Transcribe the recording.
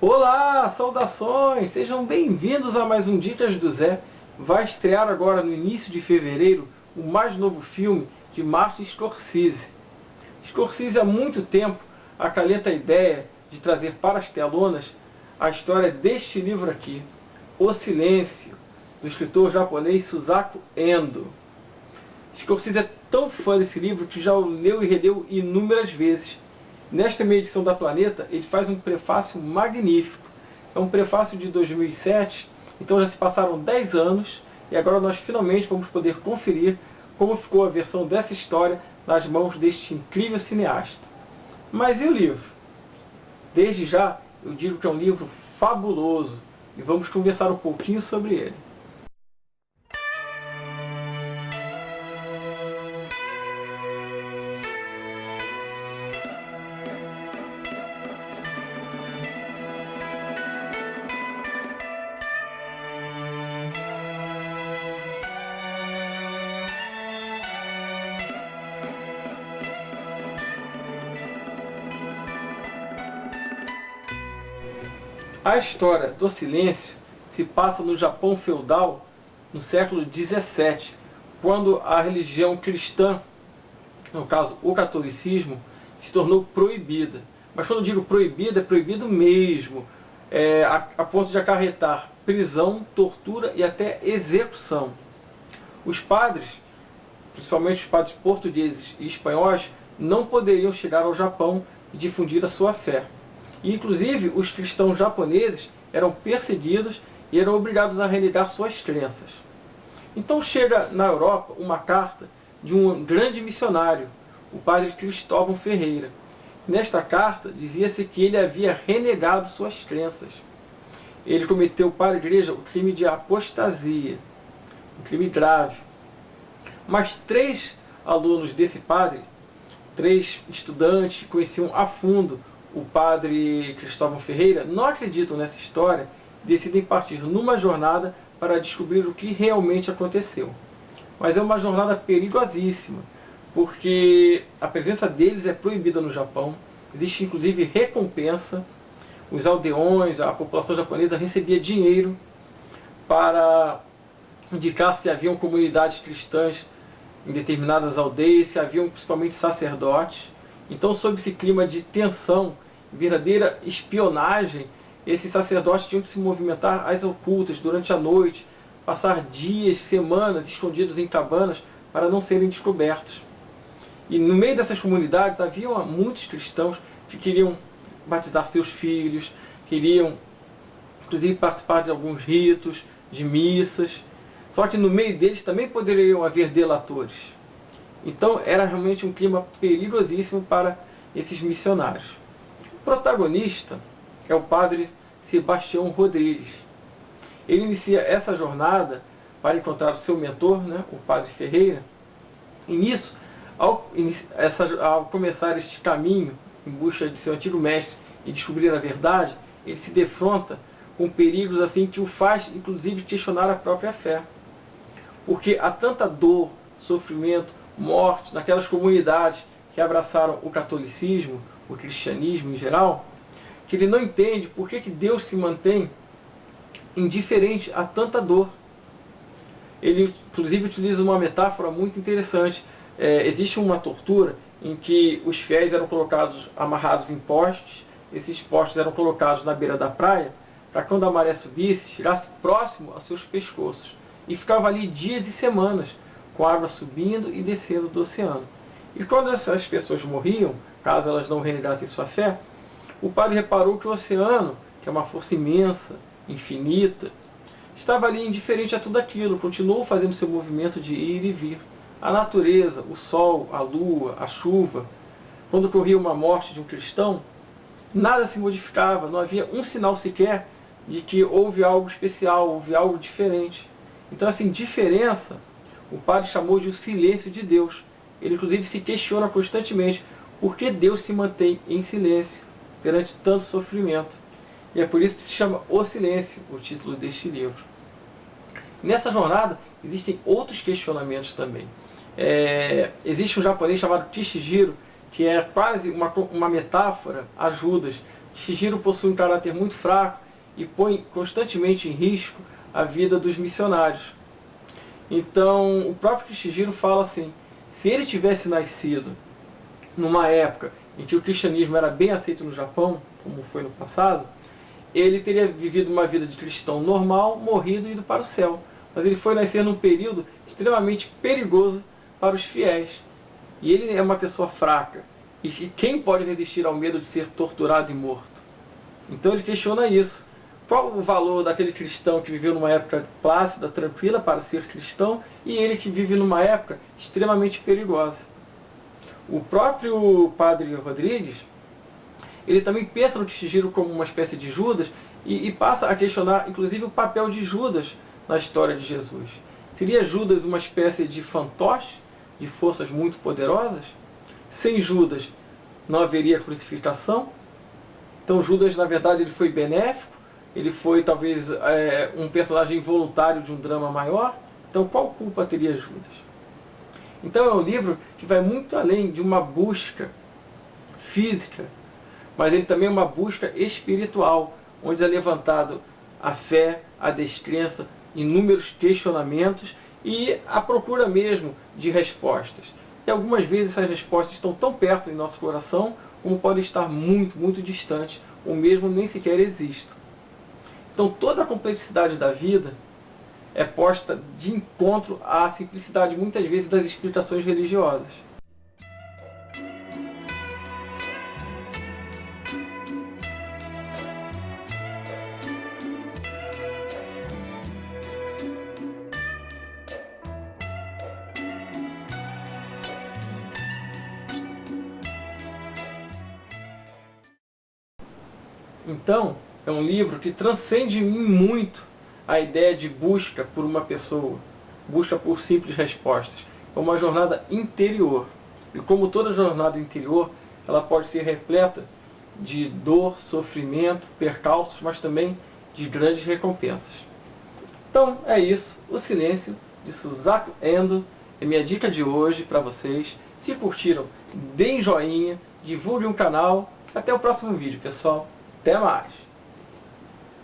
Olá, saudações! Sejam bem-vindos a mais um Dicas do Zé. Vai estrear agora no início de fevereiro o mais novo filme de Martin Scorsese. Scorsese há muito tempo acalenta a ideia de trazer para as telonas a história deste livro aqui, O Silêncio, do escritor japonês Susaku Endo. Scorsese é tão fã desse livro que já o leu e releu inúmeras vezes. Nesta meia edição da Planeta, ele faz um prefácio magnífico. É um prefácio de 2007, então já se passaram 10 anos, e agora nós finalmente vamos poder conferir como ficou a versão dessa história nas mãos deste incrível cineasta. Mas e o livro? Desde já, eu digo que é um livro fabuloso, e vamos conversar um pouquinho sobre ele. A história do Silêncio se passa no Japão feudal no século XVII, quando a religião cristã, no caso o catolicismo, se tornou proibida. Mas quando eu digo proibida, é proibido mesmo, a ponto de acarretar prisão, tortura e até execução. Os padres, principalmente os padres portugueses e espanhóis, não poderiam chegar ao Japão e difundir a sua fé. E, inclusive, os cristãos japoneses eram perseguidos e eram obrigados a renegar suas crenças. Então chega na Europa uma carta de um grande missionário, o padre Cristóvão Ferreira. Nesta carta dizia-se que ele havia renegado suas crenças. Ele cometeu para a igreja o crime de apostasia, um crime grave. Mas 3 alunos desse padre, 3 estudantes que conheciam a fundo o padre Cristóvão Ferreira, não acreditam nessa história, decidem partir numa jornada para descobrir o que realmente aconteceu. Mas é uma jornada perigosíssima, porque a presença deles é proibida no Japão, existe inclusive recompensa, os aldeões, a população japonesa recebia dinheiro para indicar se haviam comunidades cristãs em determinadas aldeias, se haviam principalmente sacerdotes. Então, sob esse clima de tensão, verdadeira espionagem, esses sacerdotes tinham que se movimentar às ocultas durante a noite, passar dias, semanas escondidos em cabanas para não serem descobertos. E no meio dessas comunidades havia muitos cristãos que queriam batizar seus filhos, queriam inclusive participar de alguns ritos, de missas. Só que no meio deles também poderiam haver delatores. Então era realmente um clima perigosíssimo para esses missionários. O protagonista é o padre Sebastião Rodrigues. Ele inicia essa jornada para encontrar o seu mentor, o padre Ferreira. E nisso, ao começar este caminho em busca de seu antigo mestre e descobrir a verdade, ele se defronta com perigos assim que o faz, inclusive, questionar a própria fé. Porque há tanta dor, sofrimento, morte naquelas comunidades que abraçaram o catolicismo, o cristianismo em geral, que ele não entende por que Deus se mantém indiferente a tanta dor. Ele, inclusive, utiliza uma metáfora muito interessante. Existe uma tortura em que os fiéis eram colocados amarrados em postes, esses postes eram colocados na beira da praia, para quando a maré subisse, chegasse próximo aos seus pescoços. E ficava ali dias e semanas, com a água subindo e descendo do oceano. E quando essas pessoas morriam, caso elas não renegassem sua fé, o padre reparou que o oceano, que é uma força imensa, infinita, estava ali indiferente a tudo aquilo, continuou fazendo seu movimento de ir e vir. A natureza, o sol, a lua, a chuva, quando ocorria uma morte de um cristão, nada se modificava, não havia um sinal sequer de que houve algo especial, houve algo diferente. Então essa indiferença, o padre chamou de o silêncio de Deus. Ele inclusive se questiona constantemente por que Deus se mantém em silêncio perante tanto sofrimento. E é por isso que se chama O Silêncio, o título deste livro. Nessa jornada existem outros questionamentos também. Existe um japonês chamado Kishijiro, que é quase uma metáfora a Judas, Shigiro possui um caráter muito fraco e põe constantemente em risco a vida dos missionários. Então, o próprio Shigiro fala assim, se ele tivesse nascido numa época em que o cristianismo era bem aceito no Japão, como foi no passado, ele teria vivido uma vida de cristão normal, morrido e ido para o céu. Mas ele foi nascer num período extremamente perigoso para os fiéis. E ele é uma pessoa fraca. E quem pode resistir ao medo de ser torturado e morto? Então ele questiona isso. Qual o valor daquele cristão que viveu numa época plácida, tranquila para ser cristão, e ele que vive numa época extremamente perigosa? O próprio padre Rodrigues, ele também pensa no Shigiro como uma espécie de Judas e passa a questionar, inclusive, o papel de Judas na história de Jesus. Seria Judas uma espécie de fantoche, de forças muito poderosas? Sem Judas não haveria crucificação? Então Judas, na verdade, ele foi benéfico, ele foi talvez um personagem voluntário de um drama maior. Então qual culpa teria Judas? Então é um livro que vai muito além de uma busca física, mas ele também é uma busca espiritual, onde é levantado a fé, a descrença, inúmeros questionamentos e a procura mesmo de respostas. E algumas vezes essas respostas estão tão perto em nosso coração, como podem estar muito, muito distantes, ou mesmo nem sequer existem. Então toda a complexidade da vida é posta de encontro à simplicidade, muitas vezes, das explicações religiosas. Então, é um livro que transcende em mim muito a ideia de busca por uma pessoa, busca por simples respostas. É uma jornada interior. E como toda jornada interior, ela pode ser repleta de dor, sofrimento, percalços, mas também de grandes recompensas. Então, é isso. O Silêncio, de Suzaku Endo, é minha dica de hoje para vocês. Se curtiram, deem joinha, divulguem o canal. Até o próximo vídeo, pessoal. Até mais!